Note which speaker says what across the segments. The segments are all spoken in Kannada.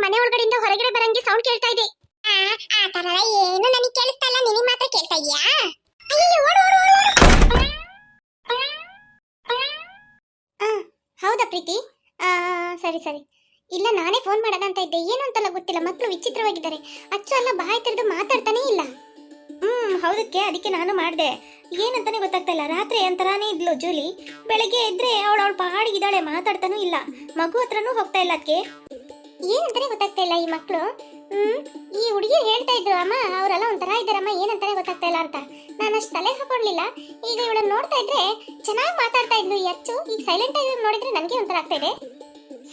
Speaker 1: ಮನೆ ಒಳಗಡೆಯಿಂದ ಹೊರಗಡೆ ಬರಂಗೆ ಸೌಂಡ್ ಕೇಳ್ತಾ ಇದೆ. ಆ ತರ ಏನು ನನಗೆ ಕೇಳಿಸ್ತಾ ಇಲ್ಲ, ನಿನಗೆ ಮಾತ್ರ ಕೇಳ್ತಾ ಇದೆಯಾ? ಅಯ್ಯೋ ಓಡು ಓಡು ಓಡು. ಹೌದಾ ಪ್ರೀತಿ? ಸರಿ ಸರಿ. ಇಲ್ಲ ನಾನೇ ಫೋನ್ ಮಾಡೋಣ ಅಂತ ಇದ್ದೆ, ಏನು ಅಂತಲ್ಲ ಗೊತ್ತಿಲ್ಲ, ಮಕ್ಕಳು ವಿಚಿತ್ರವಾಗಿದ್ದಾರೆ. ಅಚ್ಚು ಅಲ್ಲ ಬಾಯಿ ತೆರೆದು ಮಾತಾಡ್ತಾನೇ ಇಲ್ಲ. ಅದಕ್ಕೆ ನಾನು ಮಾಡಿದೆ. ಏನಂತಾನೆ ಗೊತ್ತಾಗ್ತಾ ಇಲ್ಲ. ರಾತ್ರಿ ಒಂಥರಾನೇ ಇದ್ಲು ಜೂಲಿ, ಬೆಳಗ್ಗೆ ಎದ್ರೆ ಅವಳ ಪಾಡಿಗಿದ್ದಾಳೆ, ಮಾತಾಡ್ತಾನೂ ಇಲ್ಲ, ಮಗು ಹತ್ರನೂ ಹೋಗ್ತಾ ಇಲ್ಲ. ಅದಕ್ಕೆ ಏನಂತಾನೆ ಗೊತ್ತಾಗ್ತಾ ಇಲ್ಲ ಈ ಮಕ್ಕಳು. ಈ ಹುಡುಗಿ ಹೇಳ್ತಾ ಇದ್ರು, ಅಮ್ಮ ಅವರೆಲ್ಲ ಒಂಥರ ಇದ್ದಾರಮ್ಮ, ಏನಂತಾನೆ ಗೊತ್ತಾಗ್ತಾ ಇಲ್ಲ ಅಂತ. ನಾನು ಅಷ್ಟು ತಲೆ ಹಾಕೊಡ್ಲಿಲ್ಲ. ಈಗ ಇವಳನ್ನ ನೋಡ್ತಾ ಇದ್ರೆ ಚೆನ್ನಾಗಿ ಮಾತಾಡ್ತಾ ಇದ್ಲು ಈ ಅಚ್ಚು, ಈಗ ಸೈಲೆಂಟ್ ಆಗಿ ನೋಡಿದ್ರೆ ನನಗೆ ಒಂಥರ ಆಗ್ತಾ ಇದೆ.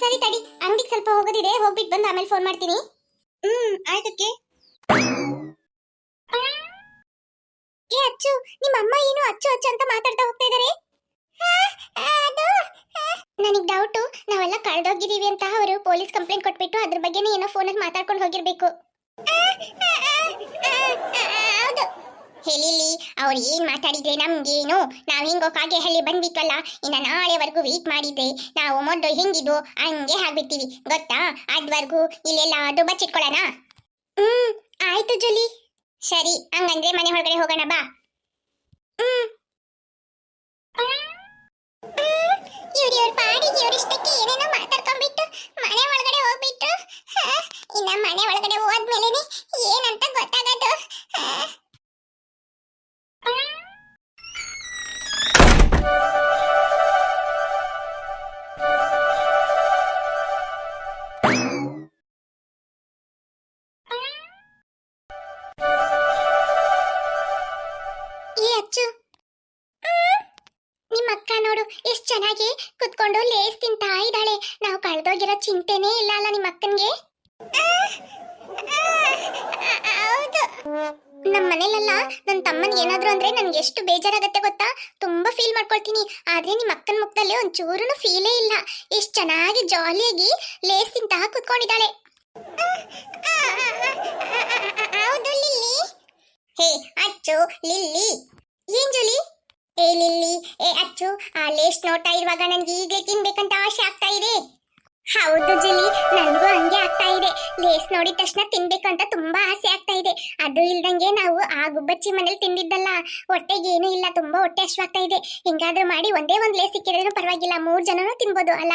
Speaker 1: ಸರಿ ತಡಿ, ಅಂಗಡಿಗೆ ಸ್ವಲ್ಪ ಹೋಗೋದಿದೆ, ಹೋಗ್ಬಿಟ್ಟು ಬಂದು ಆಮೇಲೆ ಫೋನ್ ಮಾಡ್ತೀನಿ. ಆಯ್ತಕ್ಕೆ. ಏ ಅಚ್ಚು, ನಿಮ್ಮ ಅಮ್ಮ ಏನು ಅಚ್ಚು ಅಚ್ಚು ಅಂತ ಮಾತಾಡ್ತಾ ಹೋಗ್ತಾ ಇದ್ದಾರೆ? ನನಗೆ ಡೌಟು, ನಾವೆಲ್ಲ ಕಳೆದೋಗಿದ್ದೀವಿ ಅಂತ ಅವರು ಪೊಲೀಸ್ ಕಂಪ್ಲೇಂಟ್ ಕೊಟ್ಬಿಟ್ಟು ಅದ್ರ ಬಗ್ಗೆನೇ ಏನೋ ಫೋನಲ್ಲಿ ಮಾತಾಡ್ಕೊಂಡು ಹೋಗಿರ್ಬೇಕು. ಹೌದು ಹೇಳಿಲಿ, ಅವ್ರು ಏನ್ ಮಾತಾಡಿದ್ರೆ ನಮ್ಗೇನು, ನಾವ್ ಹಿಂಗೋಕಾಗೆ ಹೇಳಿ ಬಂದ್ಬಿಟ್ವಲ್ಲ, ಇನ್ನ ನಾಳೆವರೆಗೂ ವೇಟ್ ಮಾಡಿದ್ರೆ ನಾವು ಮೊದಲು ಹೆಂಗಿದ್ವು ಹಂಗೆ ಆಗ್ಬಿಡ್ತೀವಿ ಗೊತ್ತಾ. ಅದ್ವರೆಗೂ ಇಲ್ಲೆಲ್ಲಾದ್ರೂ ಬಚ್ಚಿಟ್ಕೊಳ್ಳೋಣ. ಆಯ್ತು ಜೂಲಿ. ಸರಿ ಹಂಗಂದ್ರೆ ಮನೆ ಹೊರಗಡೆ ಹೋಗೋಣ ಬಾ. ಇವ್ರ ಪಾಡಿಗೆ ಇವ್ರಿಷ್ಟಕ್ಕೆ ಏನೇನೋ ಮಾತಾಡ್ಕೊಂಡ್ಬಿಟ್ಟು ಮನೆ ಒಳಗಡೆ ಹೋಗ್ಬಿಟ್ರು. ಇನ್ನ ಮನೆ ಒಳಗಡೆ ಹೋದ್ಮೇಲೆನೆ ಏನಂತ ಗೊತ್ತಾಗದು. ನಿಮ್ಮ ಅಕ್ಕ ನೋಡು ಎಷ್ಟು ಚೆನ್ನಾಗಿ ಕುತ್ಕೊಂಡು ಲೇಸ್ ತಿಂತಾ ಇದ್ದಾಳೆ. ನಾವು ಕಳೆದೋಗಿರೋ ಚಿಂತೆನೇ ಇಲ್ಲ ಅಲ್ಲ ನಿಮ್ಮ ಅಕ್ಕನ್ಗೆ. ಹೌದು, ನಮ್ಮ ಮನೇಲೆಲ್ಲ ನನ್ನ ತಮ್ಮನಿಗೆ ಏನಾದ್ರು ಅಂದ್ರೆ ನನ್ಗೆ ಎಷ್ಟು ಬೇಜಾರಾಗತ್ತೆ ಗೊತ್ತಾ, ತುಂಬಾ ಫೀಲ್ ಮಾಡ್ಕೊಳ್ತೀನಿ. ಆದ್ರೆ ನಿಮ್ಮ ಅಕ್ಕನ ಮುಖದಲ್ಲಿ ಒಂಚೂರುನು ಫೀಲೇ ಇಲ್ಲ, ಎಷ್ಟು ಚೆನ್ನಾಗಿ ಜಾಲಿಯಾಗಿ ಲೇಸ್ ತಿಂತಾ ಕುತ್ಕೊಂಡಿದ್ದಾಳೆ. ಹೌದು ಲಿಲ್ಲಿ. ಹೇ ಅಚ್ಚು, ಲಿಲ್ಲಿ. ಏನ್ ಜೂಲಿ? ಏ ಲಿಲ್ಲಿ, ಏ ಅಚ್ಚು, ಆ ಲೇಸ್ ನೋಡ್ತಾ ಇರುವಾಗ ನನ್ಗೆ ಈಗಲೇ ತಿನ್ಬೇಕಂತ ಆಸೆ ಆಗ್ತಾ ಇದೆ. ಹೌದು ಜೂಲಿ, ನನಗೂ ಹಂಗೆ ಆಗ್ತಾ ಇದೆ. ಲೇಸ್ ನೋಡಿದ ತಕ್ಷಣ ತಿನ್ಬೇಕಂತ ತುಂಬಾ ಆಸೆ ಆಗ್ತಾ ಇದೆ. ಅದು ಇಲ್ದಂಗೆ ನಾವು ಆ ಗುಬ್ಬಚ್ಚಿ ಮನೇಲಿ ತಿಂದಿದ್ದಲ್ಲ, ಹೊಟ್ಟೆಗೆ ಏನೂ ಇಲ್ಲ, ತುಂಬಾ ಹೊಟ್ಟೆ ಹಶ್ವಾಗ್ತಾ ಇದೆ. ಹಿಂಗಾದ್ರೂ ಮಾಡಿ ಒಂದೇ ಒಂದ್ ಲೇಸ್ ಸಿಕ್ಕಿದ್ರೂ ಪರವಾಗಿಲ್ಲ, 3 ಜನನೂ ತಿನ್ಬೋದು ಅಲ್ಲ.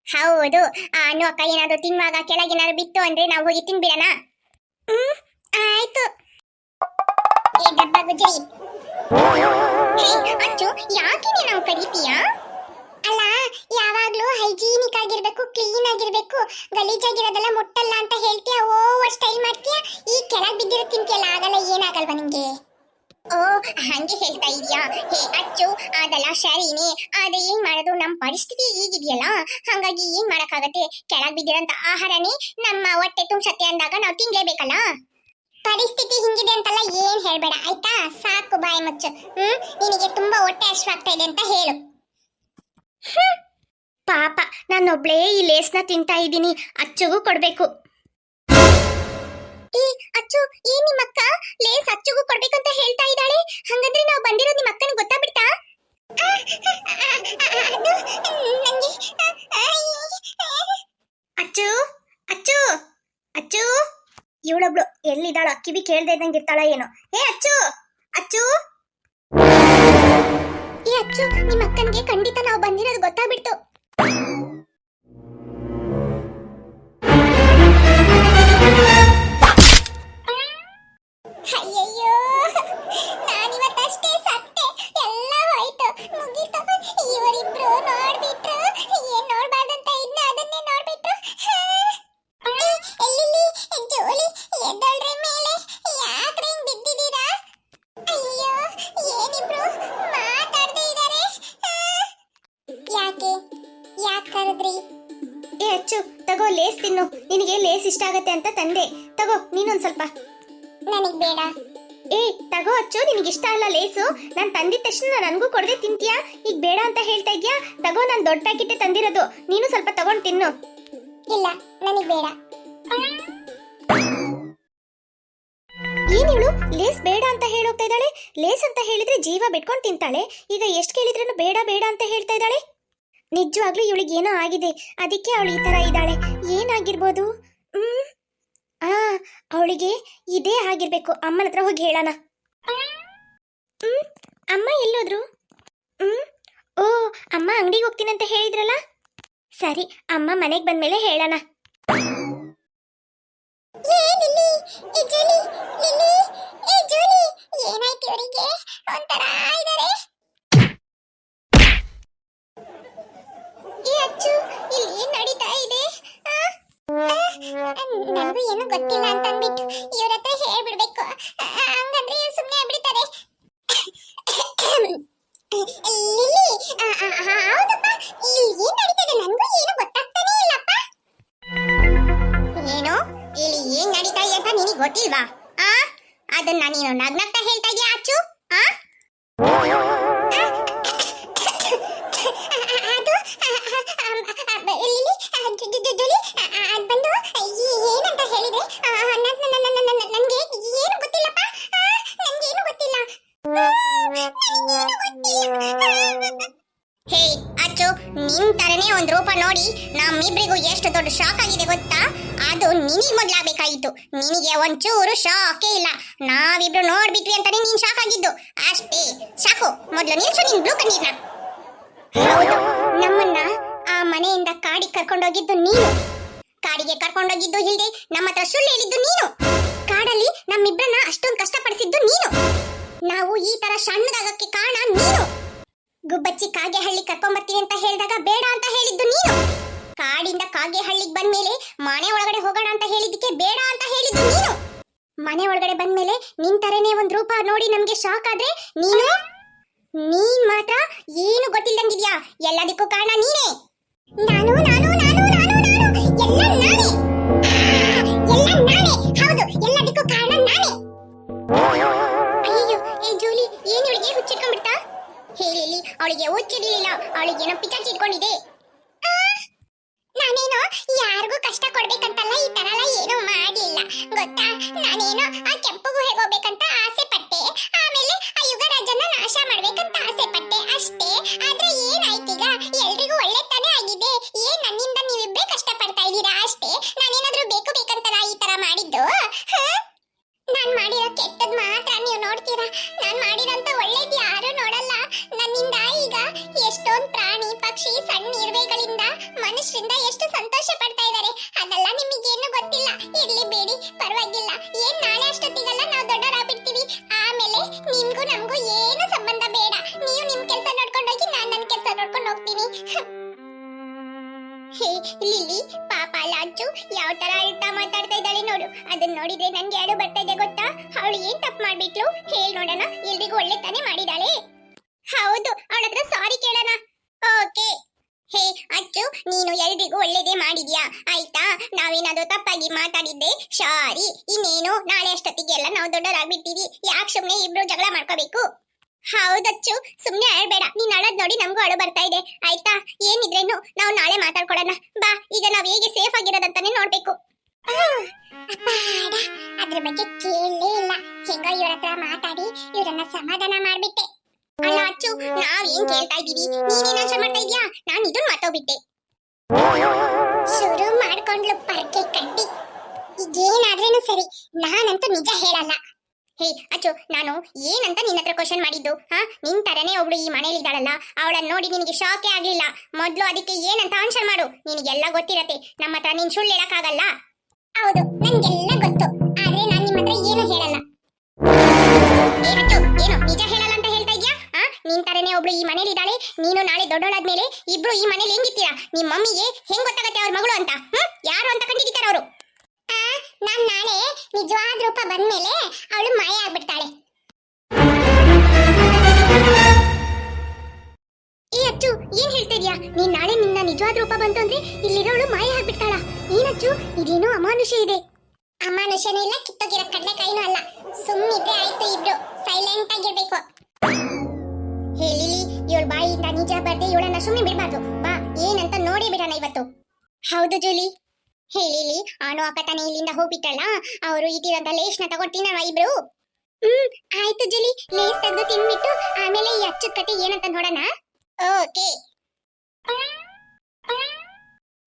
Speaker 1: ಹೌದು, ಅನ್ನು ಅಕ್ಕ ಏನಾದ್ರು ತಿನ್ನುವಾಗ ಕೆಳಗೇನಾದ್ರು ಬಿತ್ತು ಅಂದ್ರೆ ನಾವು ಹೋಗಿ ತಿನ್ಬಿಡೋಣ. ಆಯ್ತು. ಏ ಡಬ್ಬ ಗುಜ್ರಿ. ಅಚ್ಚು, ಯಾಕೆ ನೀನು ಕರೀತೀಯಾ? ಅಲ್ಲ, ಯಾವಾಗ್ಲೂ ಹೈಜೀನಿಕ್ ಆಗಿರ್ಬೇಕು, ಕ್ಲೀನ್ ಆಗಿರ್ಬೇಕು, ಗಲೀಜಾಗಿರೋದೆಲ್ಲ ಮುಟ್ಟಲ್ಲ ಅಂತ ಹೇಳ್ತೀಯ, ಓವರ್ ಸ್ಟೈಲ್ ಮಾಡ್ತೀಯ. ಈ ಕೆಳಗ್ ಬಿದ್ದಿರೋ ತಿಂತಿಯಲ್ಲ, ಆಗಲ್ಲ, ಏನಾಗಲ್ವಾ ನಿಂಗೆ? ಓ ಹಂಗೆ ಹೇಳ್ತಾ ಇದೀಯಾ? ಹೇ ಅಚ್ಚು, ಅದೆಲ್ಲ ಸರಿನೇ, ಆದ್ರೆ ಏನ್ ಮಾಡೋದು, ನಮ್ ಪರಿಸ್ಥಿತಿ ಈಗಿದೆಯಲ್ಲ, ಹಾಗಾಗಿ ಏನ್ ಮಾಡಕ್ಕಾಗತ್ತೆ. ಕೆಳಗ್ ಬಿದ್ದಿರೋಂತ ಆಹಾರನೇ ನಮ್ಮ ಹೊಟ್ಟೆ ತುಂಬಸತ್ತೆ ಅಂದಾಗ ನಾವು ತಿನ್ಲೇಬೇಕಲ್ಲ. ಪರಿಸ್ಥಿತಿ ಹಿಂಗಿದೆ ಅಂತಲ್ಲ ಏನ್ ಹೇಳ್ಬೇಡ ಆಯ್ತಾ, ಸಾಕು ಬಾಯಿ ಮುಚ್ಚು. ನಿನಗೆ ತುಂಬಾ ಹೊಟ್ಟೆ ಹಶ್ವಾಗ್ತಾ ಇದೆ ಅಂತ ಹೇಳು. ಪಾಪ, ನಾನೊಬ್ಳೇ ಈ ಲೇಸ್ನ ತಿಂತಾ ಇದ್ದೀನಿ, ಅಚ್ಚುಗೂ ಕೊಡ್ಬೇಕು. ಏ ಅಚ್ಚು, ಏನ್ ನಿಮ್ಮಕ್ಕ ಲೇಸ್ ಅಚ್ಚುಗೂ ಕೊಡ್ಬೇಕಂತ ಹೇಳ್ತಾ ಇದ್ದಾಳೆ? ಹಂಗಂದ್ರೆ ನಾವು ಬಂದಿರೋದು ನಿಮ್ಮ ಅಕ್ಕನಿಗೆ ಗೊತ್ತಾಗ್ಬಿಡ್ತಾ? ಅಚ್ಚು ಅಚ್ಚು ಅಚ್ಚು, ಇವಳೊಬ್ಳು ಎಲ್ಲಿದ್ದಾಳ, ಕಿವಿ ಕೇಳ್ದೆ ಇದ್ದಂಗೆ ಇರ್ತಾಳ ಏನೋ. ಏ ಅಚ್ಚು ಅಚ್ಚು. ಏ ಅಚ್ಚು, ನಿಮ್ಮ ಅಕ್ಕನಿಗೆ ಖಂಡಿತ ನಾವು ಬಂದಿರೋದು ಗೊತ್ತಾಗ್ಬಿಡ್ತು. ಅಯ್ಯಯ್ಯೋ, ನಾನಿವತ್ತಷ್ಟೇ ಸತ್ತೆ, ಎಲ್ಲ ಹೋಯ್ತು, ಮುಗೀತು. ಇವರಿಬ್ರು ನೋಡ್ಬಿಟ್ರು, ಏನ್ ನೋಡ್ಬಾರ್ದಂತ ಇದ್ನ ಅದನ್ನೇ ನೋಡ್ಬಿಟ್ರು. ಎಲ್ಲಿ ಜೋಲಿ ಎದ್ದಳ್ರೆ ಮೇಲೆ, ಯಾಕ್ರೆ ಹಿಂಗ್ ಬಿದ್ದಿದ್ದೀರಾ? ಅಯ್ಯೋ, ಏನಿಬ್ರು ಮಾತಾಡ್ದೇ ಇದ್ದಾರೆ. ಯಾಕೆ ಕರೆದ್ರಿ? ಏ ಅಚ್ಚು, ತಗೋ ಲೇಸ್ ತಿನ್ನು, ನಿನಗೆ ಲೇಸ್ ಇಷ್ಟ ಆಗತ್ತೆ ಅಂತ ತಂದೆ, ತಗೋ ನೀನೊಂದ್ ಸ್ವಲ್ಪ. ನನಗ್ ಬೇಡ. ಏ ತಗೋ ಅಚ್ಚು, ನಿನಗಿಷ್ಟ ಅಲ್ಲ ಲೇಸು, ನಾನು ತಂದಿದ ತಕ್ಷಣ ನನಗೂ ಕೊಡದೆ ತಿಂತೀಯಾ? ಈಗ ಬೇಡ ಅಂತ ಹೇಳ್ತಾ ಇದ್ಯಾ? ತಗೋ, ನಾನು ದೊಡ್ಡ ಪ್ಯಾಕೆಟೇ ತಂದಿರೋದು, ನೀನು ಸ್ವಲ್ಪ ತಗೊಂಡು ತಿನ್ನು. ಇಲ್ಲ, ನನಗ್ ಬೇಡ. ಏನಿವಳು ಲೇಸ್ ಬೇಡ ಅಂತ ಹೇಳೋಗ್ತಾ ಇದ್ದಾಳೆ? ಲೇಸ್ ಅಂತ ಹೇಳಿದ್ರೆ ಜೀವ ಬಿಟ್ಕೊಂಡು ತಿಂತಾಳೆ, ಈಗ ಎಷ್ಟು ಕೇಳಿದ್ರೂ ಬೇಡ ಬೇಡ ಅಂತ ಹೇಳ್ತಾ ಇದ್ದಾಳೆ. ನಿಜವಾಗ್ಲೂ ಇವಳಿಗೆ ಏನೋ ಆಗಿದೆ, ಅದಕ್ಕೆ ಅವಳು ಈ ತರ ಇದ್ದಾಳೆ. ಏನಾಗಿರ್ಬೋದು? ಅವಳಿಗೆ ಇದೇ ಆಗಿರ್ಬೇಕು. ಅಮ್ಮನ ಹತ್ರ ಹೋಗಿ ಹೇಳೋಣ. ಹ್ಮ್ ಅಮ್ಮ ಎಲ್ಲೋದ್ರು? ಹ್ಮ್ ಓ, ಅಮ್ಮ ಅಂಗಡಿಗೆ ಹೋಗ್ತೀನಿ ಅಂತ ಹೇಳಿದ್ರಲ್ಲ. ಸರಿ, ಅಮ್ಮ ಮನೆಗೆ ಬಂದ್ಮೇಲೆ ಹೇಳೋಣ. ಏನಾಯ್ತು ಇವರಿಗೆ? ಒಂಥರ ಇದಾರೆ. ಏ ಅಚ್ಚು, ಇಲ್ಲಿ ಏನ್ ನಡೀತಾ ಇದೆ? ನನಗೂ ಏನು ಗೊತ್ತಿಲ್ಲ ಅಂತ ಅಂದ್ಬಿಟ್ಟು ಇವ್ರ ಹತ್ರ ಹೇಳ್ಬಿಡ್ಬೇಕು. ಹಂಗಂದ್ರೆ ಇವ್ರು ಸುಮ್ಮನೆ ಆಗ್ಬಿಡ್ತಾರೆ. ಲಿಲಿ, ಹೌದಪ್ಪ, ಇಲ್ಲಿ ಏನ್ ನಡೀತದೆ ನನಗೂ ಏನು ಗೊತ್ತಾಗ್ತಾನೆ ಇಲ್ಲಪ್ಪ. ಏನು ಇಲ್ಲಿ ಏನ್ ನಡೀತಾ ಇದೆ ಅಂತ ನಿನಗೆ ಗೊತ್ತಿಲ್ವಾ? ಅದನ್ನ ನೀನು ನಗ್ನಗ್ತಾ ಹೇಳ್ತಾ ಇದೀಯಾ ಅಚ್ಚು? ನಿನ್ ತರನೇ ಒಂದ್ ರೂಪ ನೋಡಿ ನಮ್ಮಿಬ್ರಿಗೂ ಎಷ್ಟು ದೊಡ್ಡ ಶಾಕ್ ಆಗಿದೆ ಗೊತ್ತಾ? ಅದು ನಿನಗ್ ಮೊದ್ಲಾಗಬೇಕಾಗಿತ್ತು. ನಿನಗೆ ಒಂಚೂರು ಶಾಕೇ ಇಲ್ಲ. ನಾವಿಬ್ರು ನೋಡ್ಬಿಟ್ವಿ ಅಂತಾನೆ ನೀನ್ ಶಾಕ್ ಆಗಿದ್ದು ಅಷ್ಟೇ. ಸಾಕು, ಮೊದ್ಲು ನಿಲ್ಸು ನಿನ್ ಬ್ಲೂ ಕಣ್ಣೀರ್ನ. ಹೌದು, ನಮ್ಮನ್ನ ಆ ಮನೆಯಿಂದ ಕಾಡಿಗೆ ಕರ್ಕೊಂಡೋಗಿದ್ದು ನೀನು. ಕಾಡಿಗೆ ಕರ್ಕೊಂಡೋಗಿದ್ದು ಇಲ್ದೆ ನಮ್ಮ ಹತ್ರ ಸುಳ್ಳು ಹೇಳಿದ್ದು ನೀನು. ಕಾಡಲ್ಲಿ ನಮ್ಮಿಬ್ರನ್ನ ಅಷ್ಟೊಂದು ಕಷ್ಟಪಡಿಸಿದ್ದು ನೀನು. ನಾವು ಈ ತರ ಸಣ್ಣದಾಗಕ್ಕೆ ಕಾರಣ ನೀನು. ಗುಬ್ಬಚ್ಚಿ ಕಾಗೆಹಳ್ಳಿ ಕರ್ಕೊಂಬರ್ತೀನಿ ಅಂತ ಹೇಳಿದಾಗ ಬೇಡ ಅಂತ ಹೇಳಿದ್ದು ನೀನು. ಕಾಡಿಂದ ಕಾಗೆಹಳ್ಳಿಗೆ ಬಂದ್ಮೇಲೆ ಮನೆ ಒಳಗಡೆ ಹೋಗೋಣ ಅಂತ ಹೇಳಿದ್ದಕ್ಕೆ ಬೇಡ ಅಂತ ಹೇಳಿದ್ದು ನೀನು. ಮನೆ ಒಳಗಡೆ ಬಂದ್ಮೇಲೆ ನಿನ್ ತರನೇ ಒಂದ್ ರೂಪ ನೋಡಿ ನಮ್ಗೆ ಶಾಕ್ ಆದ್ರೆ ನೀನ್ ಮಾತ್ರ ಏನು ಗೊತ್ತಿಲ್ಲಂಗಿದ್ಯಾ. ಎಲ್ಲದಕ್ಕೂ ಕಾರಣ ನೀನೇ. ನಾನು ನಾನು ನಾನು ನಾನು ನಾನು ಎಲ್ಲ ನಾನೇ. ಹೌದು, ಎಲ್ಲದಕ್ಕೂ ಕಾರಣ ನಾನೇ. ಅಯ್ಯೋ, ಏ ಜೂಲಿ, ಏನ್ ಇವಳಿಗೆ ಹುಚ್ಚಿಟ್ಕೊಂಡ್ಬಿಡ್ತಾ? ಹೇಳಿ, ಅವಳಿಗೆ ಹುಚ್ಚಿರ್ಲಿಲ್ಲ, ಅವಳಿಗೇನೋ ಪಿಚಾಚಿ ಇಟ್ಕೊಂಡಿದೆ. ನಾನೇನೋ ಯಾರಿಗೂ ಕಷ್ಟ ಕೊಡ್ಬೇಕಂತಲ್ಲ ಈ ತರ ಎಲ್ಲ ಏನೂ ಮಾಡ್ಲಿಲ್ಲ ಗೊತ್ತಾ. ನಾನೇನೋ ಆ ಕೆಂಪು ಗುಹೆಗೆ ಹೋಗ್ಬೇಕಂತ ಆಸೆ ಪಟ್ಟೆ. ಆಮೇಲೆ ಆ ಯುಗರಾಜನ ನಾಶ ಮಾಡ್ಬೇಕಂತ ಆಸೆ ಪಟ್ಟೆ ಅಷ್ಟೇ. ಆದ್ರೆ ಏನಾಯ್ತೀಗ? ಎಲ್ರಿಗೂ ಒಳ್ಳೆ ತಾನೇ ಆಗಿದೆ. ಏನ್ ನನ್ನಿಂದ ನೀವಿಬ್ರೇ ಕಷ್ಟ ಪಡ್ತಾ ಇದ್ದೀರಾ ಅಷ್ಟೇ. ನಾನೇನಾದ್ರೂ ಬೇಕಂತ ಈ ತರ ಮಾಡಿದ್ದು? ನಾನ್ ಮಾಡಿರೋ ಕೆಟ್ಟದ್ ಮಾತ್ರ ನೀವು ನೋಡ್ತೀರಾ. ನಾನ್ ಮಾಡಿರೋಂತ ಒಳ್ಳೇದ್ ಯಾರು ನೋಡಲ್ಲ. ನನ್ನಿಂದ ಈಗ ಎಷ್ಟೊಂದ್ ಪ್ರಾಣಿ ಪಕ್ಷಿ ಸಣ್ಣ ಇರುವೆಗಳಿಂದ ಮನುಷ್ಯರಿಂದ ಎಷ್ಟು ಸಂತೋಷ ಪಡ್ತಾ ಇದ್ದಾರೆ. ಅದೆಲ್ಲ ನಿಮಗೇನು ಗೊತ್ತಿಲ್ಲ. ಇರ್ಲಿ ಬೇಡಿ, ಪರವಾಗಿಲ್ಲ. ಏನ್ ನಾಳೆ ಅಷ್ಟೊತ್ತಿಗೆಲ್ಲ ನಾವು ದೊಡ್ಡವರಾಗ್ಬಿಡ್ತೀವಿ. ಆಮೇಲೆ ನಿಮ್ಗೂ ನಮಗೂ ಏನು ಸಂಬಂಧ ಬೇಡ. ನೀವು ನಿಮ್ ಕೆಲಸ ನೋಡ್ಕೊಂಡೋಗಿ, ನಾನ್ ನನ್ ಕೆಲಸ ನೋಡ್ಕೊಂಡು ಹೋಗ್ತೀನಿ. ಹೇ ಲಿಲಿ, ಪಾಪ ಲಾಚು ಯಾವ ತರ ಅಳ್ತಾ ಮಾತಾಡ್ತಾ ಇದ್ದಾಳೆ ನೋಡು. ಅದನ್ನ ನೋಡಿದ್ರೆ ನನ್ಗೆ ಎರಡು ಬರ್ತಾ ಇದೆ ಗೊತ್ತಾ. ಅವಳು ಏನ್ ತಪ್ಪು ಮಾಡ್ಬಿಟ್ಲು ಹೇಳ್ ನೋಡೋಣ. ಎಲ್ರಿಗೂ ಒಳ್ಳೆ ತಾನೇ ಮಾಡಿದಾಳೆ. ಹೌದು, ಅವಳ ಹತ್ರ ಸಾರಿ ಕೇಳೋಣ. ಓಕೆ. ಹೇ ಅಚ್ಚು, ನೀನು ಎಲ್ರಿಗೂ ಒಳ್ಳೇದೇ ಮಾಡಿದ್ಯಾ ಆಯ್ತಾ. ನಾವೇನಾದ್ರೂ ತಪ್ಪಾಗಿ ಮಾತಾಡಿದ್ದೆ ಸಾರಿ. ಇನ್ನೇನು ನಾಳೆ ಅಷ್ಟೊತ್ತಿಗೆಲ್ಲ ನಾವು ದೊಡ್ಡವರಾಗ್ಬಿಡ್ತೀವಿ. ಯಾಕೆ ಸುಮ್ನೆ ಇಬ್ರು ಜಗಳ ಮಾಡ್ಕೋಬೇಕು? ಹೌದಚ್ಚು, ಸುಮ್ನೆ ಅಳ್ಬೇಡ. ನೀನ್ ಅಳದ್ ನೋಡಿ ನಮಗೂ ಅಳು ಬರ್ತಾ ಇದೆ ಆಯ್ತಾ. ಏನಿದ್ರೇನು ನಾವು ನಾಳೆ ಮಾತಾಡ್ಕೊಳ್ಳೋಣ ಬಾ. ಈಗ ನಾವ್ ಹೇಗೆ ಸೇಫ್ ಆಗಿರೋದಂತಾನೆ ನೋಡ್ಬೇಕು. ಅದ್ರ ಬಗ್ಗೆ ಕೇಳಲೇ ಇಲ್ಲ. ಹೆಂಗ ಇವ್ರ ಹತ್ರ ಮಾತಾಡಿ ಇವ್ರನ್ನ ಸಮಾಧಾನ ಮಾಡ್ಬಿಟ್ಟೆ. ಅಲ್ಲ ಅಚ್ಚು, ನಾವ್ ಏನ್ ಕೇಳ್ತಾ ಇದೀವಿ, ನೀನೇನ್ ಆನ್ಸರ್ ಮಾಡ್ತಾ ಇದ್ಯಾ? ನಾನ್ ಇದನ್ ಮಾತಾಡ್ಬಿಟ್ಟೆ. ಶುರು ಮಾಡ್ಕೊಂಡ್ಲು ಪರ್ಕೆ ಕಡ್ಡಿ. ಈಗೇನಾದ್ರೇನು ಸರಿ, ನಾನಂತೂ ನಿಜ ಹೇಳಲ್ಲ. ಹೇ ಅಚ್ಚು, ನಾನು ಏನಂತ ನಿನ್ನ ಹತ್ರ ಕ್ವಶನ್ ಮಾಡಿದ್ದು? ನಿನ್ ತರನೇ ಒಬ್ಳು ಈ ಮನೇಲಿ ಇದ್ದಾಳಲ್ಲ, ಅವಳನ್ನ ನೋಡಿ ನಿನಗೆ ಶಾಕೇ ಆಗ್ಲಿಲ್ಲ. ಮೊದ್ಲು ಅದಕ್ಕೆ ಏನಂತ ಆನ್ಸರ್ ಮಾಡು. ನಿನಗೆಲ್ಲ ಗೊತ್ತಿರತ್ತೆ. ನಮ್ಮ ಹತ್ರ ನೀನ್ ಸುಳ್ಳು ಹೇಳಕ್ಕಾಗಲ್ಲ. ಹೌದು, ನನ್ಗೆಲ್ಲ ಗೊತ್ತು. ಆದ್ರೆ ನಾನ್ ನಿಮ್ಮ ಹತ್ರ ಏನು ಹೇಳಲ್ಲ. ಏ ಅಚ್ಚು, ಏನು ನಿಜ ಹೇಳಲ್ಲ ಅಂತ ಹೇಳ್ತಾ ಇದ್ಯಾ? ನಿನ್ ತರನೇ ಒಬ್ಳು ಈ ಮನೇಲಿ ಇದ್ದಾಳೆ. ನೀನು ನಾಳೆ ದೊಡ್ಡೋಳಾದ್ಮೇಲೆ ಇಬ್ರು ಈ ಮನೇಲಿ ಹೆಂಗಿರ್ತೀರಾ? ನಿಮ್ ಮಮ್ಮಿಗೆ ಹೆಂಗ್ ಗೊತ್ತಾಗತ್ತೆ ಅವ್ರ ಮಗಳು ಅಂತ? ಯಾರು ಅಂತ ಕಂಡಿಡಿತಾರ ಅವರು? ನಾನ್ ನಾಳೆ ನಿಜವಾದ ರೂಪ ಬಂದ್ಮೇಲೆ ಅವಳು ಮಾಯ ಆಗ್ಬಿಡ್ತಾಳೆ. ಏ ಅಚ್ಚು, ಏನ್ ಹೇಳ್ತಾ ಇದ್ಯಾ? ನೀನ್ ನಾಳೆ ನಿನ್ನ ನಿಜವಾದ ರೂಪ ಬಂತು ಅಂದ್ರೆ ಇಲ್ಲಿರೋಳು ಮಾಯ ಆಗ್ಬಿಡ್ತಾಳ? ಏನಚ್ಚು, ಇದೇನೋ ಅಮಾನುಷ ಇದೆ. ಅಮಾನುಷನೂ ಇಲ್ಲ, ಕಿತ್ತೋಗಿರೋ ಕಡ್ಲೆಕಾಯಿನೂ ಅಲ್ಲ. ಸುಮ್ಮಿದ್ರೆ ಆಯ್ತು, ಇಬ್ರು ಸೈಲೆಂಟ್ ಆಗಿರ್ಬೇಕು. ಹೇಳಿಲಿ, ಇವಳ ಬಾಯಿಯಿಂದ ನಿಜ ಬರ್ದೆ ಇವಳನ್ನ ಸುಮ್ಮನೆ ಬಿಡ್ಬಾರ್ದು. ಬಾ, ಏನಂತ ನೋಡಿ ಬಿಡೋಣ ಇವತ್ತು. ಹೌದು ಜೂಲಿ, ಹೇಳಿಲಿ. ಅವನು ಅಕ್ಕತಾನೆ ಇಲ್ಲಿಂದ ಹೋಗ್ಬಿಟ್ಟಲ್ಲ, ಅವರು ಇಟ್ಟಿರೋಂತ ಲೇಸ್ನ ತಗೊಳ್ತೀನವ ಇಬ್ರು. ಆಯ್ತು ಜೂಲಿ, ಲೇಸ್ ತೆಗೆದು ತಿನ್ಬಿಟ್ಟು ಆಮೇಲೆ ಈ ಅಚ್ಚದ ಕತೆ ಏನಂತ ನೋಡೋಣ. ಓಕೆ.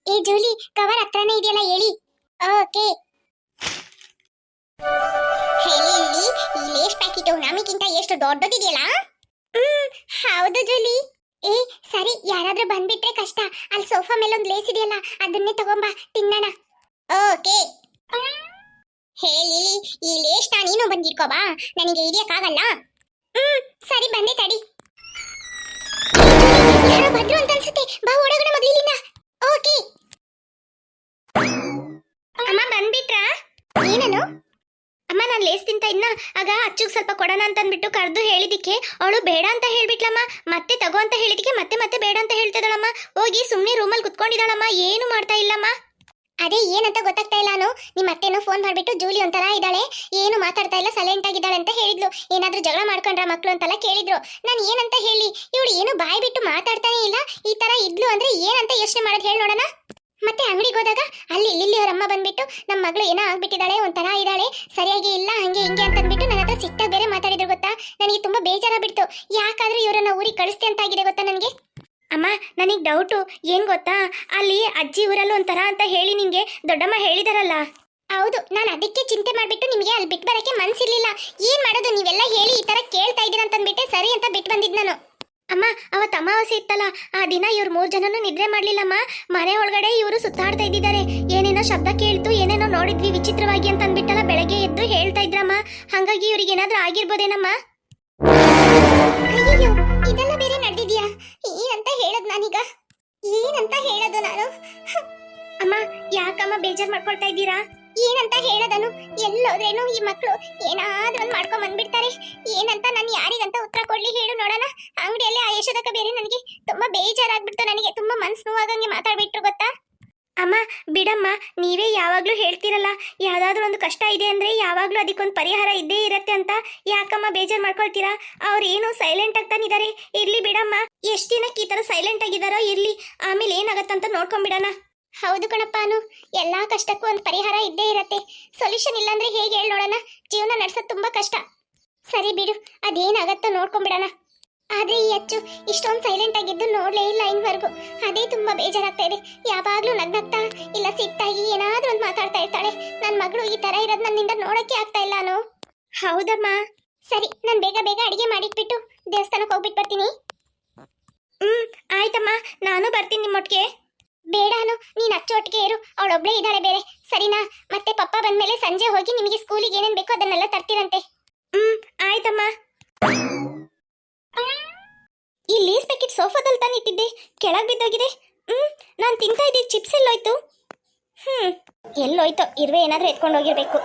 Speaker 1: ಏ ಜೂಲಿ, ಕವರ್ ಹತ್ರನೇ ಇದೆಯಲ್ಲ ಹೇಳಿ. ಓಕೆ. ಇಲ್ಲಿ ಈ ಲೇಸ್ ಪ್ಯಾಕೆಟ್ ನಮಗಿಂತ ಎಷ್ಟು ದೊಡ್ಡದಿದೆಯಲ್ಲ. ಹೌದು ಜೂಲಿ. ಏ ಸರಿ, ಯಾರಾದ್ರೂ ಬಂದ್ಬಿಟ್ರೆ ಕಷ್ಟ. ಅಲ್ಲಿ ಸೋಫಾ ಮೇಲೆ ಒಂದು ಲೇಸ್ ಇದೆಯಲ್ಲ, ಅದನ್ನೇ ತಗೊಂಬಾ, ತಿನ್ನೋಣ. ಓಕೆ. ಹೇಳಿ, ಈ ಲೇಸ್ ನೀನು ಬಂದಿರ್ಕೋಬಾ, ನನಗೆ ಹಿಡಿಯಕ್ಕಾಗಲ್ಲ. ಸರಿ ಬಂದೆ ತಡಿ. ಯಾರೋ ಬಂದ್ರು ಅಂತ ಅನ್ಸುತ್ತೆ, ಬಾ ಓಡೋಗೋಣ ಮೊದಲಿನಿಂದ. ಓಕೆ. ಅಮ್ಮ ಬಂದ್ಬಿಟ್ರಾ? ಏನನು? ಅಮ್ಮ ನಾನು ಲೇಸ್ ತಿಂತ ಇದ್ನ, ಆಗ ಅಚ್ಚುಗ್ ಸ್ವಲ್ಪ ಕೊಡೋಣ ಅಂತ ಅಂದ್ಬಿಟ್ಟು ಕರೆದು ಹೇಳಿದಿಕ್ಕೆ ಅವಳು ಬೇಡ ಅಂತ ಹೇಳ್ಬಿಟ್ಲಮ್ಮ. ಮತ್ತೆ ತಗೋ ಅಂತ ಹೇಳಿದಿಕ್ಕೆ ಮತ್ತೆ ಮತ್ತೆ ಬೇಡ ಅಂತ ಹೇಳ್ತಿದ್ದಾಳಮ್ಮ. ಹೋಗಿ ಸುಮ್ಮನೆ ರೂಮಲ್ಲಿ ಕುತ್ಕೊಂಡಿದ್ದಾಳಮ್ಮ, ಏನು ಮಾಡ್ತಾ ಇಲ್ಲಮ್ಮ. ಅದೇ ಏನಂತ ಗೊತ್ತಾಗ್ತಾ ಇಲ್ಲ. ನಾನು ನಿಮ್ಮ ಅತ್ತೆನೋ ಫೋನ್ ಮಾಡ್ಬಿಟ್ಟು ಜೂಲಿ ಒಂಥರ ಇದ್ದಾಳೆ, ಏನು ಮಾತಾಡ್ತಾ ಇಲ್ಲ, ಸೈಲೆಂಟ್ ಆಗಿದ್ದಾಳೆ ಅಂತ ಹೇಳಿದ್ಲು. ಏನಾದ್ರೂ ಜಗಳ ಮಾಡ್ಕೊಂಡ್ರ ಮಕ್ಳು ಅಂತೆಲ್ಲ ಕೇಳಿದ್ರು. ನಾನು ಏನಂತ ಹೇಳಿ, ಇವಳು ಏನು ಬಾಯಿ ಬಿಟ್ಟು ಮಾತಾಡ್ತಾನೆ ಇಲ್ಲ. ಈ ತರ ಇದ್ಲು ಅಂದ್ರೆ ಏನಂತ ಯೋಚನೆ ಮಾಡೋದು ಹೇಳಿ ನೋಡೋಣ. ಮತ್ತೆ ಅಂಗಡಿಗೆ ಹೋದಾಗ ಅಲ್ಲಿ ಇಲ್ಲಿ ಅವ್ರ ಅಮ್ಮ ಬಂದ್ಬಿಟ್ಟು ನಮ್ಮ ಮಗಳು ಏನೋ ಆಗ್ಬಿಟ್ಟಿದ್ದಾಳೆ, ಒಂಥರ ಇದ್ದಾಳೆ, ಸರಿಯಾಗಿ ಇಲ್ಲ, ಹಂಗೆ ಹಿಂಗೆ ಅಂತ ಅಂದ್ಬಿಟ್ಟು ನನ್ನ ಹತ್ರ ಸಿಟ್ಟಾಗಿ ಬೇರೆ ಮಾತಾಡಿದ್ರು ಗೊತ್ತಾ. ನನಗೆ ತುಂಬಾ ಬೇಜಾರಾಗ್ಬಿಡ್ತು. ಯಾಕಾದ್ರೂ ಇವರನ್ನ ಊರಿಗೆ ಕಳಿಸ್ತೆ ಅಂತ ಆಗಿದೆ ಗೊತ್ತಾ ನನಗೆ. ಅಮ್ಮ ನನಗೆ ಡೌಟು ಏನ್ ಗೊತ್ತಾ, ಅಲ್ಲಿ ಅಜ್ಜಿ ಊರಲ್ಲೂ ಒಂಥರ ಅಂತ ಹೇಳಿ ನಿಂಗೆ ದೊಡ್ಡಮ್ಮ ಹೇಳಿದಾರಲ್ಲ. ಹೌದು, ನಾನು ಅದಕ್ಕೆ ಚಿಂತೆ ಮಾಡ್ಬಿಟ್ಟು ನಿಮಗೆ ಅಲ್ಲಿ ಬಿಟ್ಟು ಬರಕ್ಕೆ ಮನ್ಸಿರ್ಲಿಲ್ಲ. ಏನ್ ಮಾಡೋದು, ನೀವೆಲ್ಲ ಹೇಳಿ ಈ ತರ ಕೇಳ್ತಾ ಇದ್ದೀರಾ ಅಂತ ಅಂದ್ಬಿಟ್ಟೆ ಸರಿ ಅಂತ ಬಿಟ್ಟು ಬಂದಿದ್ ನಾನು. ಅಮ್ಮ ಅವತ್ತು ಅಮಾವಾಸ್ಯೆ ಇತ್ತಲ್ಲ, ಆ ದಿನ ಇವ್ರು 3 ಜನನು ನಿದ್ರೆ ಮಾಡ್ಲಿಲ್ಲಮ್ಮ. ಮನೆ ಒಳಗಡೆ ಇವರು ಸುತ್ತಾಡ್ತಾ ಇದ್ದಿದ್ದಾರೆ. ಏನೇನೋ ಶಬ್ದ ಕೇಳ್ತು, ಏನೇನೋ ನೋಡಿದ್ವಿ ವಿಚಿತ್ರವಾಗಿ ಅಂತ ಅಂದ್ಬಿಟ್ಟಲ್ಲ ಬೆಳಗ್ಗೆ ಎದ್ದು ಹೇಳ್ತಾ ಇದ್ರಮ್ಮ. ಹಂಗಾಗಿ ಇವ್ರಿಗೆ ಏನಾದ್ರೂ ಆಗಿರ್ಬೋದೇನಮ್ಮ. ಅಯ್ಯೋ, ಇದೆಲ್ಲ ಬೇರೆ ನಡೆದಿದ್ಯಾ? ಏನಂತ ಹೇಳೋದು ನಾನೀಗ, ಏನಂತ ಹೇಳೋದು ನಾನು? ಅಮ್ಮ ಯಾಕಮ್ಮ ಬೇಜಾರ್ ಮಾಡ್ಕೊಳ್ತಾ ಇದ್ದೀರಾ? ಏನಂತ ಹೇಳೋದನು? ಎಲ್ಲೋದ್ರೇನು ಈ ಮಕ್ಕಳು ಏನಾದ್ರೂ ಒಂದು ಮಾಡ್ಕೊಂಡ್ ಬಂದ್ಬಿಡ್ತಾರೆ. ಏನಂತ ನಾನು ಯಾರಿಗಂತ ಉತ್ತರ ಕೊಡ್ಲಿ ಹೇಳು ನೋಡೋಣ. ಅಂಗಡಿಯಲ್ಲಿ ಆ ಯಶೋದಕ್ಕ ಬೇರೆ ನನಗೆ ತುಂಬಾ ಬೇಜಾರಾಗ್ಬಿಡ್ತು. ನನಗೆ ತುಂಬಾ ಮನ್ಸು ನೋವಾಗಂಗೆ ಮಾತಾಡ್ಬಿಟ್ರು ಗೊತ್ತಾ. ಅಮ್ಮ ಬಿಡಮ್ಮ, ನೀವೇ ಯಾವಾಗ್ಲೂ ಹೇಳ್ತಿರಲ್ಲ, ಯಾವ್ದಾದ್ರು ಒಂದು ಕಷ್ಟ ಇದೆ ಅಂದ್ರೆ ಯಾವಾಗ್ಲೂ ಅದಕ್ಕೊಂದು ಪರಿಹಾರ ಇದ್ದೇ ಇರತ್ತೆ ಅಂತ. ಯಾಕಮ್ಮ ಬೇಜಾರ್ ಮಾಡ್ಕೊಳ್ತೀರಾ? ಅವ್ರು ಏನು ಸೈಲೆಂಟ್ ಆಗ್ತಾನಿದ್ದಾರೆ, ಇರ್ಲಿ ಬಿಡಮ್ಮ. ಎಷ್ಟ್ ದಿನಕ್ಕೆ ಈ ತರ ಸೈಲೆಂಟ್ ಆಗಿದಾರೋ ಇರ್ಲಿ, ಆಮೇಲೆ ಏನಾಗತ್ತಂತ ನೋಡ್ಕೊಂಡ್ಬಿಡಣ. ಹೌದು ಕಣಪ್ಪ, ಎಲ್ಲಾ ಕಷ್ಟಕ್ಕೂ ಒಂದು ಪರಿಹಾರ ಇದ್ದೇ ಇರತ್ತೆ. ಸೊಲ್ಯೂಷನ್ ಇಲ್ಲಾಂದ್ರೆ ಹೇಗೆ ಹೇಳಿ ನೋಡೋಣ. ಜೀವನ ನಡ್ಸೋದು ತುಂಬಾ ಕಷ್ಟ. ಸರಿ ಬಿಡು, ಅದೇನಾಗತ್ತೋ ನೋಡ್ಕೊಂಡ್ಬಿಡಣ. ಆದ್ರೆ ಈ ಅಚ್ಚು ಇಷ್ಟೊಂದು ಸೈಲೆಂಟ್ ಆಗಿದ್ದು ನೋಡ್ಲೇ ಇಲ್ಲ ಇನ್ವರೆಗೂ. ಅದೇ ತುಂಬಾ ಬೇಜಾರಾಗ್ತಾ ಇದೆ. ಯಾವಾಗ್ಲೂ ನಗ್ನಗ್ತಾ ಇಲ್ಲ ಸಿಟ್ಟಾಗಿ ಏನಾದ್ರೂ ಒಂದು ಮಾತಾಡ್ತಾ ಇರ್ತಾಳೆ. ನನ್ನ ಮಗಳು ಈ ತರ ಇರೋದು ನನ್ನಿಂದ ನೋಡಕ್ಕೆ ಆಗ್ತಾ ಇಲ್ಲ. ನಾನು ಹೌದಮ್ಮ. ಸರಿ, ನಾನು ಬೇಗ ಬೇಗ ಅಡಿಗೆ ಮಾಡಿಟ್ಬಿಟ್ಟು ದೇವಸ್ಥಾನಕ್ಕೆ ಹೋಗ್ಬಿಟ್ಟು ಬರ್ತೀನಿ. ಆಯ್ತಮ್ಮ, ನಾನು ಬರ್ತೀನಿ ನಿಮ್ಮೊಟ್ಟಿಗೆ. ಬೇಡಾನು, ನೀನ್ ಅಚ್ಚೊಟ್ಟಿಗೆ ಇರು, ಅವಳೊಬ್ಳೇ ಇದ್ದಾಳೆ ಬೇರೆ. ಸರಿನಾ? ಮತ್ತೆ ಪಪ್ಪ ಬಂದ್ಮೇಲೆ ಸಂಜೆ ಹೋಗಿ ನಿಮಗೆ ಸ್ಕೂಲಿಗೆ ಏನೇನ್ ಬೇಕೋ ಅದನ್ನೆಲ್ಲ ತರ್ತೀರಂತೆ. ಆಯ್ತಮ್ಮ. ಈ ಲೇಸ್ ಪ್ಯಾಕೆಟ್ ಸೋಫಾದಲ್ಲಿ ತಾನು ಇಟ್ಟಿದ್ದೆ, ಕೆಳಗೆ ಬಿದ್ದೋಗಿದೆ. ನಾನು ತಿಂತಾ ಇದ್ದಿದ್ದು ಚಿಪ್ಸ್ ಎಲ್ಲೋಯ್ತು? ಎಲ್ಲೋಯ್ತು, ಇರುವೆ ಏನಾದ್ರೂ ಎತ್ಕೊಂಡು ಹೋಗಿರ್ಬೇಕು.